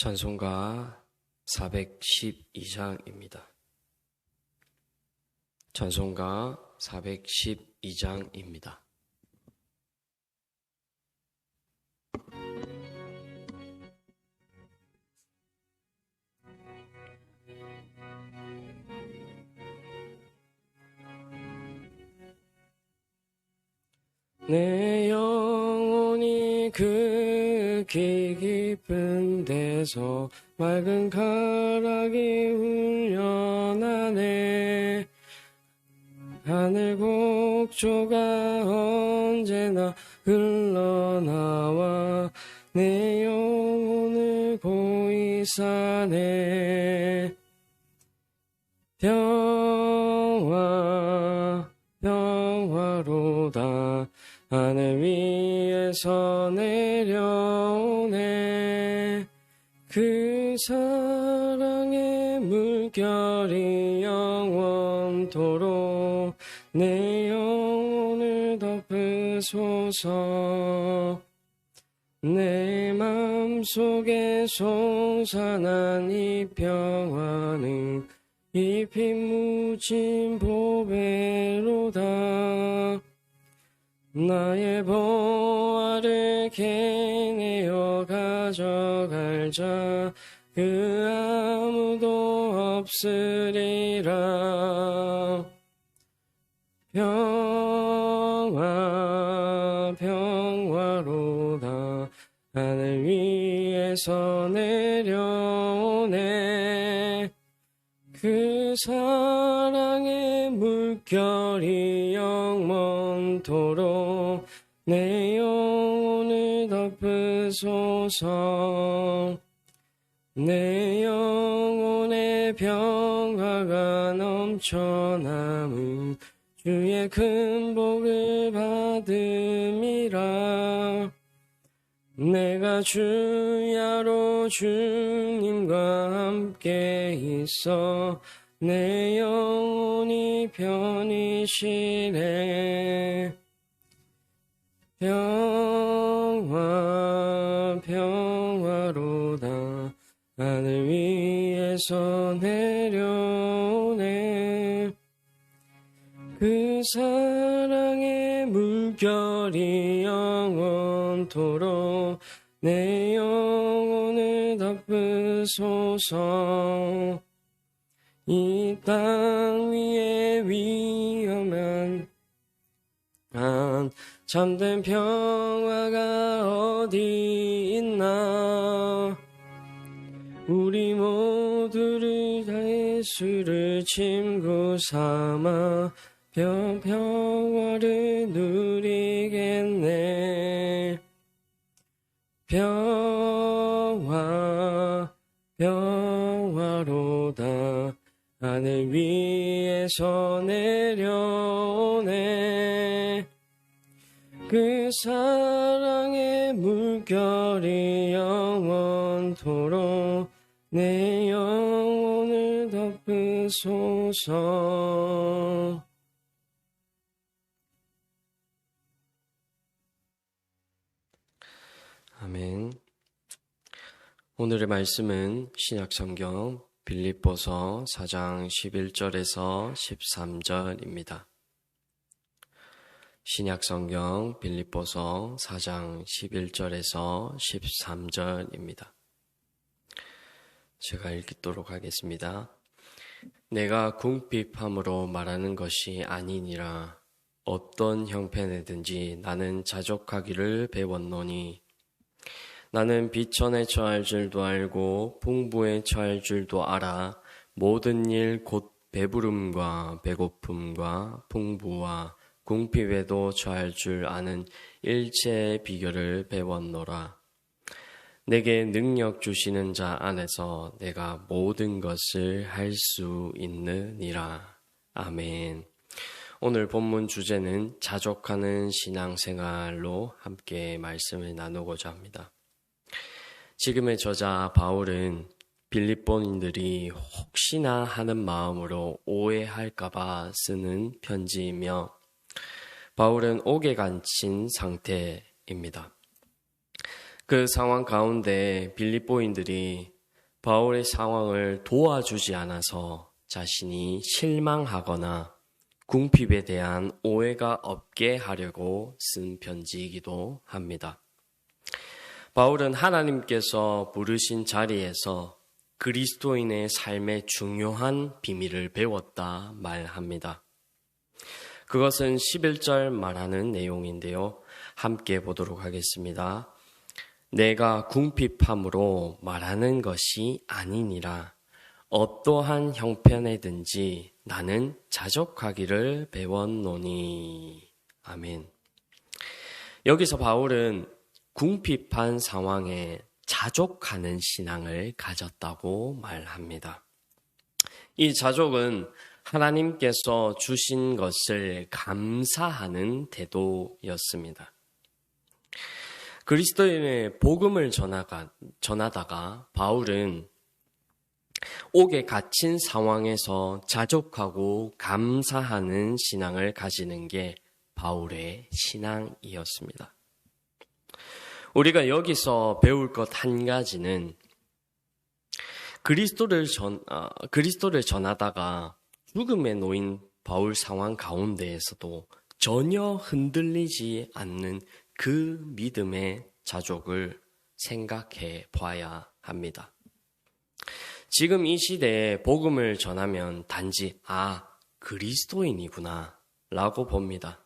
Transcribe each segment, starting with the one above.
찬송가 412장입니다. 찬송가 412장입니다. 내 영혼이 극히 깊은 데서 맑은 가락이 훈련하네. 하늘 곡조가 언제나 흘러나와 내 영혼을 고이 사네. 평화로다 하늘 위에서 내려오네. 그 사랑의 물결이 영원토록 내 영혼을 덮으소서. 내 맘속에 솟아난 이 평화는 이 피 묻힌 보배로다. 나의 보화를 캐내어 가져갈 자 그 아무도 없으리라. 평화로다 하늘 위에서 내려오네. 그 사랑의 물결이 영원토록 내 영혼을 덮으소서. 내 영혼의 평화가 넘쳐남은 주의 큰 복을 받음이라. 내가 주야로 주님과 함께 있어 내 영혼이 편히 쉬네. 평화로다 하늘 위에서 내려오네. 그 사랑의 물결이 영원토록 내 영혼을 덮으소서. 이 땅 위에 위험한 참된 평화가 어디 있나. 우리 모두를 다 예수를 친구 삼아 평화를 누리겠네. 평화로다 하늘 위에서 내려오네. 그 사랑의 물결이 영원토록 내 영혼을 덮으소서. 아멘. 오늘의 말씀은 신약성경 빌립보서 4장 11절에서 13절입니다. 신약성경 빌립보서 4장 11절에서 13절입니다. 제가 읽도록 하겠습니다. 내가 궁핍함으로 말하는 것이 아니니라. 어떤 형편에든지 나는 자족하기를 배웠노니 나는 비천에 처할 줄도 알고 풍부에 처할 줄도 알아. 모든 일 곧 배부름과 배고픔과 풍부와 궁핍에도 처할 줄 아는 일체의 비결을 배웠노라. 내게 능력 주시는 자 안에서 내가 모든 것을 할 수 있느니라. 아멘. 오늘 본문 주제는 자족하는 신앙생활로 함께 말씀을 나누고자 합니다. 지금의 저자 바울은 빌립보인들이 혹시나 하는 마음으로 오해할까봐 쓰는 편지이며 바울은 옥에 갇힌 상태입니다. 그 상황 가운데 빌립보인들이 바울의 상황을 도와주지 않아서 자신이 실망하거나 궁핍에 대한 오해가 없게 하려고 쓴 편지이기도 합니다. 바울은 하나님께서 부르신 자리에서 그리스도인의 삶의 중요한 비밀을 배웠다 말합니다. 그것은 11절 말하는 내용인데요. 함께 보도록 하겠습니다. 내가 궁핍함으로 말하는 것이 아니니라. 어떠한 형편에든지 나는 자족하기를 배웠노니. 아멘. 여기서 바울은 궁핍한 상황에 자족하는 신앙을 가졌다고 말합니다. 이 자족은 하나님께서 주신 것을 감사하는 태도였습니다. 그리스도인의 복음을 전하다가 바울은 옥에 갇힌 상황에서 자족하고 감사하는 신앙을 가지는 게 바울의 신앙이었습니다. 우리가 여기서 배울 것 한 가지는 그리스도를 전하다가 죽음에 놓인 바울 상황 가운데에서도 전혀 흔들리지 않는 그 믿음의 자족을 생각해 봐야 합니다. 지금 이 시대에 복음을 전하면 단지 그리스도인이구나 라고 봅니다.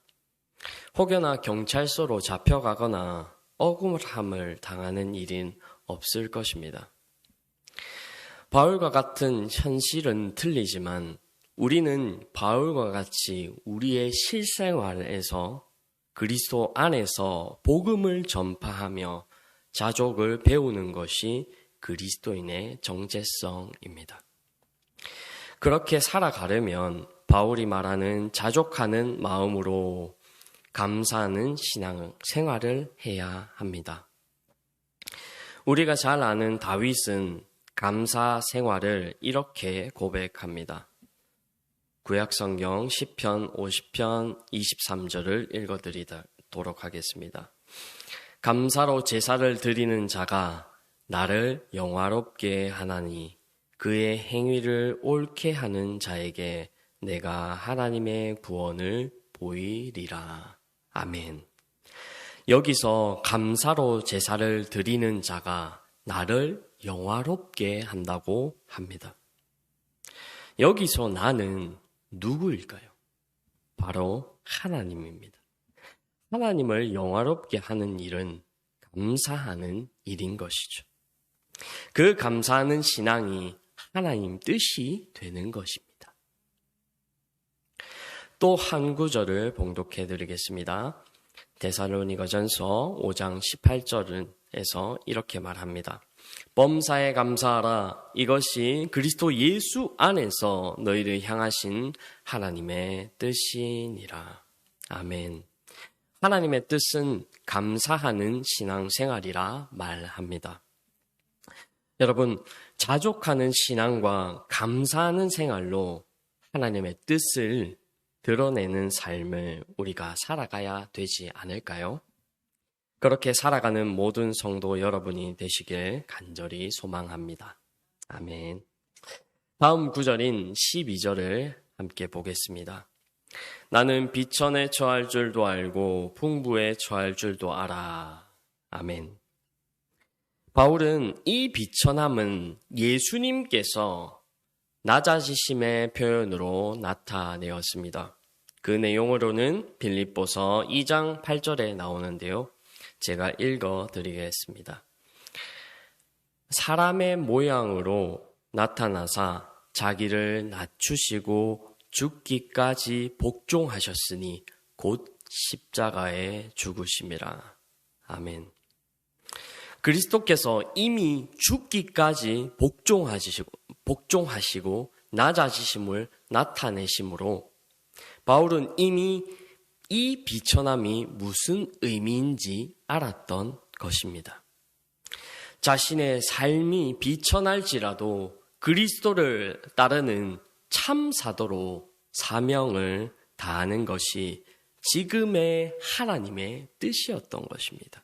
혹여나 경찰서로 잡혀가거나 억울함을 당하는 일은 없을 것입니다. 바울과 같은 현실은 틀리지만 우리는 바울과 같이 우리의 실생활에서 그리스도 안에서 복음을 전파하며 자족을 배우는 것이 그리스도인의 정체성입니다. 그렇게 살아가려면 바울이 말하는 자족하는 마음으로 감사하는 신앙 생활을 해야 합니다. 우리가 잘 아는 다윗은 감사 생활을 이렇게 고백합니다. 구약성경 시편 50편 23절을 읽어드리도록 하겠습니다. 감사로 제사를 드리는 자가 나를 영화롭게 하나니 그의 행위를 옳게 하는 자에게 내가 하나님의 구원을 보이리라. 아멘. 여기서 감사로 제사를 드리는 자가 나를 영화롭게 한다고 합니다. 여기서 나는 누구일까요? 바로 하나님입니다. 하나님을 영화롭게 하는 일은 감사하는 일인 것이죠. 그 감사하는 신앙이 하나님 뜻이 되는 것입니다. 또 한 구절을 봉독해 드리겠습니다. 데살로니가전서 5장 18절에서 이렇게 말합니다. 범사에 감사하라. 이것이 그리스도 예수 안에서 너희를 향하신 하나님의 뜻이니라. 아멘. 하나님의 뜻은 감사하는 신앙생활이라 말합니다. 여러분, 자족하는 신앙과 감사하는 생활로 하나님의 뜻을 드러내는 삶을 우리가 살아가야 되지 않을까요? 그렇게 살아가는 모든 성도 여러분이 되시길 간절히 소망합니다. 아멘. 다음 구절인 12절을 함께 보겠습니다. 나는 비천에 처할 줄도 알고 풍부에 처할 줄도 알아. 아멘. 바울은 이 비천함은 예수님께서 낮아지심의 표현으로 나타내었습니다. 그 내용으로는 빌립보서 2장 8절에 나오는데요. 제가 읽어드리겠습니다. 사람의 모양으로 나타나사 자기를 낮추시고 죽기까지 복종하셨으니 곧 십자가에 죽으심이라. 아멘. 그리스도께서 이미 죽기까지 복종하시고 낮아지심을 나타내심으로 바울은 이미 이 비천함이 무슨 의미인지 알았던 것입니다. 자신의 삶이 비천할지라도 그리스도를 따르는 참 사도로 사명을 다하는 것이 지금의 하나님의 뜻이었던 것입니다.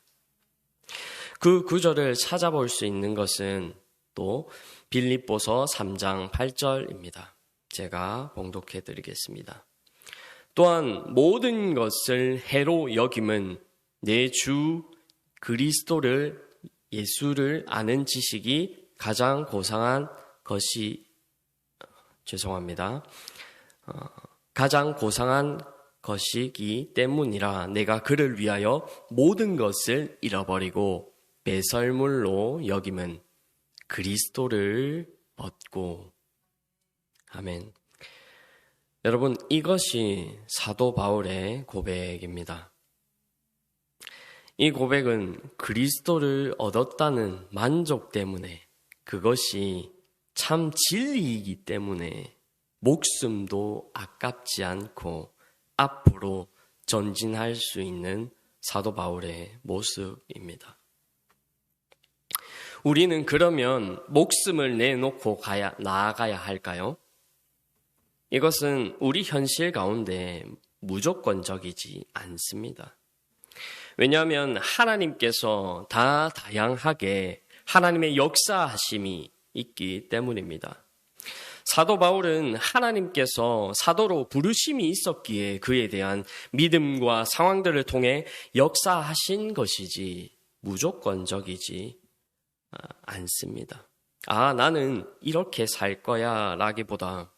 그 구절을 찾아볼 수 있는 것은 또 빌립보서 3장 8절입니다. 제가 봉독해 드리겠습니다. 또한 모든 것을 해로 여김은 내 주 그리스도를 예수를 아는 지식이 가장 고상한 것이 가장 고상한 것이기 때문이라. 내가 그를 위하여 모든 것을 잃어버리고 배설물로 여김은 그리스도를 얻고. 아멘. 여러분, 이것이 사도 바울의 고백입니다. 이 고백은 그리스도를 얻었다는 만족 때문에, 그것이 참 진리이기 때문에 목숨도 아깝지 않고 앞으로 전진할 수 있는 사도 바울의 모습입니다. 우리는 그러면 목숨을 내놓고 나아가야 할까요? 이것은 우리 현실 가운데 무조건적이지 않습니다. 왜냐하면 하나님께서 다 다양하게 하나님의 역사하심이 있기 때문입니다. 사도 바울은 하나님께서 사도로 부르심이 있었기에 그에 대한 믿음과 상황들을 통해 역사하신 것이지 무조건적이지 않습니다. 나는 이렇게 살 거야 라기보다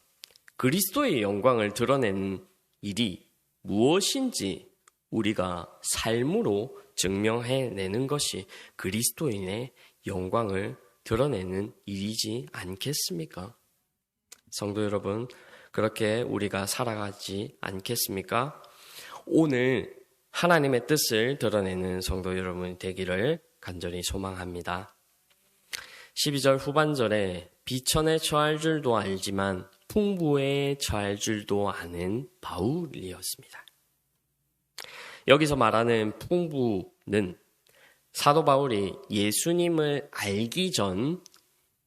그리스도의 영광을 드러내는 일이 무엇인지 우리가 삶으로 증명해내는 것이 그리스도인의 영광을 드러내는 일이지 않겠습니까? 성도 여러분, 그렇게 우리가 살아가지 않겠습니까? 오늘 하나님의 뜻을 드러내는 성도 여러분이 되기를 간절히 소망합니다. 12절 후반절에 비천에 처할 줄도 알지만 풍부에 처할 줄도 아는 바울이었습니다. 여기서 말하는 풍부는 사도 바울이 예수님을 알기 전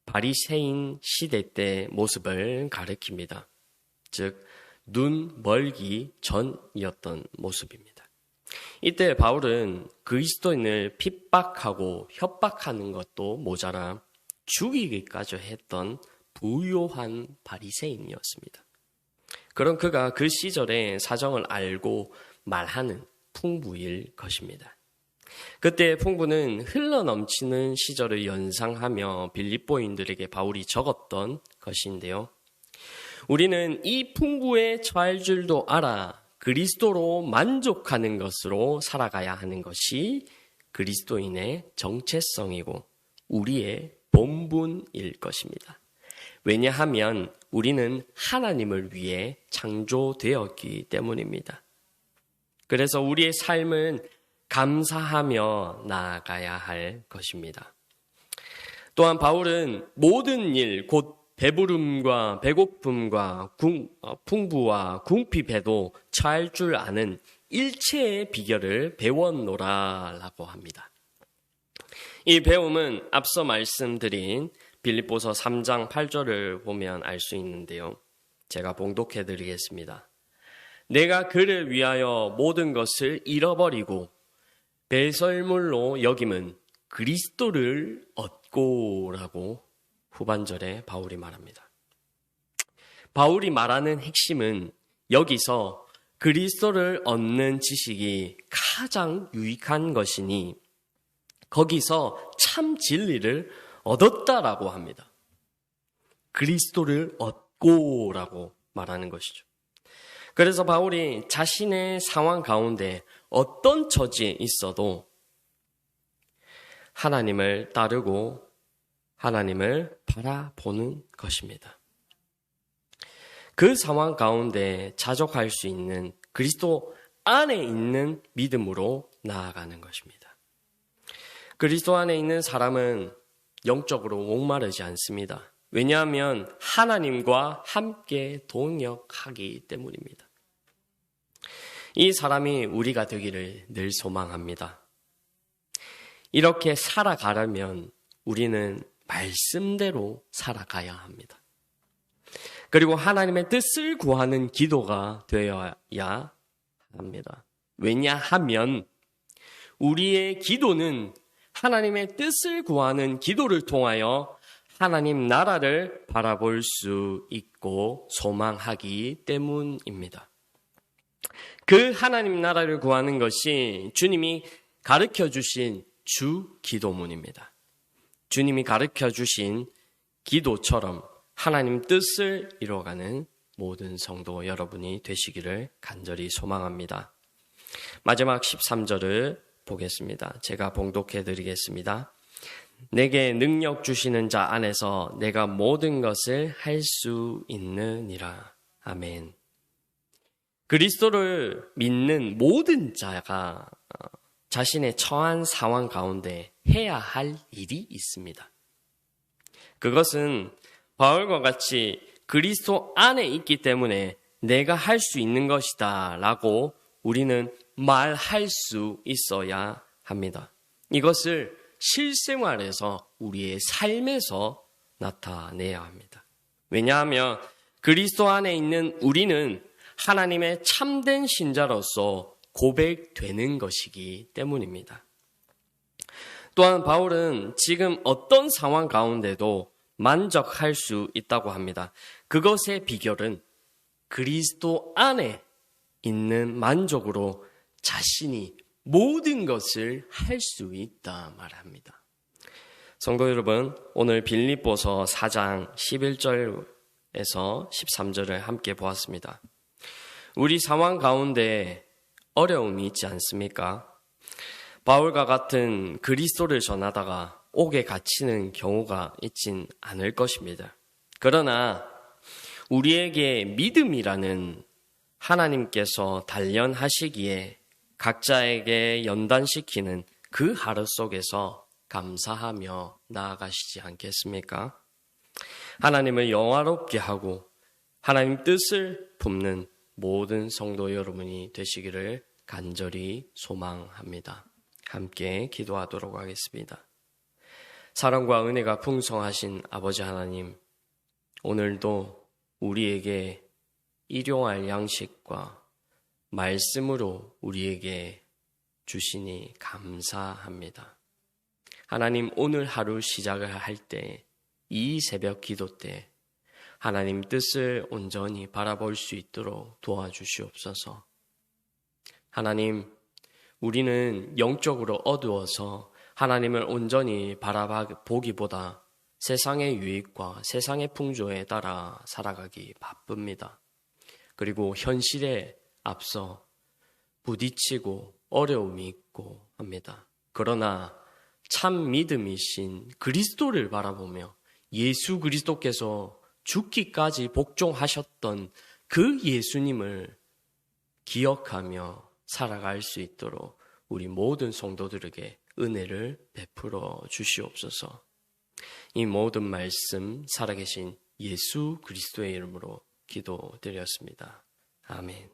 바리새인 시대 때 모습을 가리킵니다. 즉, 눈 멀기 전이었던 모습입니다. 이때 바울은 그리스도인을 핍박하고 협박하는 것도 모자라 죽이기까지 했던 부요한 바리새인이었습니다. 그럼 그가 그 시절의 사정을 알고 말하는 풍부일 것입니다. 그때 풍부는 흘러넘치는 시절을 연상하며 빌립보인들에게 바울이 적었던 것인데요. 우리는 이 풍부에 처할 줄도 알아 그리스도로 만족하는 것으로 살아가야 하는 것이 그리스도인의 정체성이고 우리의 본분일 것입니다. 왜냐하면 우리는 하나님을 위해 창조되었기 때문입니다. 그래서 우리의 삶은 감사하며 나아가야 할 것입니다. 또한 바울은 모든 일, 곧 배부름과 배고픔과 풍부와 궁핍에도 처할 줄 아는 일체의 비결을 배웠노라 라고 합니다. 이 배움은 앞서 말씀드린 빌립보서 3장 8절을 보면 알 수 있는데요. 제가 봉독해 드리겠습니다. 내가 그를 위하여 모든 것을 잃어버리고 배설물로 여김은 그리스도를 얻고 라고 후반절에 바울이 말합니다. 바울이 말하는 핵심은 여기서 그리스도를 얻는 지식이 가장 유익한 것이니 거기서 참 진리를 얻었다라고 합니다. 그리스도를 얻고 라고 말하는 것이죠. 그래서 바울이 자신의 상황 가운데 어떤 처지에 있어도 하나님을 따르고 하나님을 바라보는 것입니다. 그 상황 가운데 자족할 수 있는 그리스도 안에 있는 믿음으로 나아가는 것입니다. 그리스도 안에 있는 사람은 영적으로 목마르지 않습니다. 왜냐하면 하나님과 함께 동역하기 때문입니다. 이 사람이 우리가 되기를 늘 소망합니다. 이렇게 살아가려면 우리는 말씀대로 살아가야 합니다. 그리고 하나님의 뜻을 구하는 기도가 되어야 합니다. 왜냐하면 우리의 기도는 하나님의 뜻을 구하는 기도를 통하여 하나님 나라를 바라볼 수 있고 소망하기 때문입니다. 그 하나님 나라를 구하는 것이 주님이 가르쳐 주신 주 기도문입니다. 주님이 가르쳐 주신 기도처럼 하나님 뜻을 이루어가는 모든 성도 여러분이 되시기를 간절히 소망합니다. 마지막 13절을 보겠습니다. 제가 봉독해 드리겠습니다. 내게 능력 주시는 자 안에서 내가 모든 것을 할 수 있느니라. 아멘. 그리스도를 믿는 모든 자가 자신의 처한 상황 가운데 해야 할 일이 있습니다. 그것은 바울과 같이 그리스도 안에 있기 때문에 내가 할 수 있는 것이다 라고 우리는 말할 수 있어야 합니다. 이것을 실생활에서 우리의 삶에서 나타내야 합니다. 왜냐하면 그리스도 안에 있는 우리는 하나님의 참된 신자로서 고백되는 것이기 때문입니다. 또한 바울은 지금 어떤 상황 가운데도 만족할 수 있다고 합니다. 그것의 비결은 그리스도 안에 있는 만족으로 자신이 모든 것을 할 수 있다 말합니다. 성도 여러분, 오늘 빌립보서 4장 11절에서 13절을 함께 보았습니다. 우리 상황 가운데 어려움이 있지 않습니까? 바울과 같은 그리스도를 전하다가 옥에 갇히는 경우가 있진 않을 것입니다. 그러나 우리에게 믿음이라는 하나님께서 단련하시기에 각자에게 연단시키는 그 하루 속에서 감사하며 나아가시지 않겠습니까? 하나님을 영화롭게 하고 하나님 뜻을 품는 모든 성도 여러분이 되시기를 간절히 소망합니다. 함께 기도하도록 하겠습니다. 사랑과 은혜가 풍성하신 아버지 하나님, 오늘도 우리에게 일용할 양식과 말씀으로 우리에게 주시니 감사합니다. 하나님, 오늘 하루 시작을 할 때, 이 새벽 기도 때 하나님 뜻을 온전히 바라볼 수 있도록 도와주시옵소서. 하나님, 우리는 영적으로 어두워서 하나님을 온전히 바라보기보다 세상의 유익과 세상의 풍조에 따라 살아가기 바쁩니다. 그리고 현실에 앞서 부딪히고 어려움이 있고 합니다. 그러나 참 믿음이신 그리스도를 바라보며 예수 그리스도께서 죽기까지 복종하셨던 그 예수님을 기억하며 살아갈 수 있도록 우리 모든 성도들에게 은혜를 베풀어 주시옵소서. 이 모든 말씀 살아계신 예수 그리스도의 이름으로 기도드렸습니다. 아멘.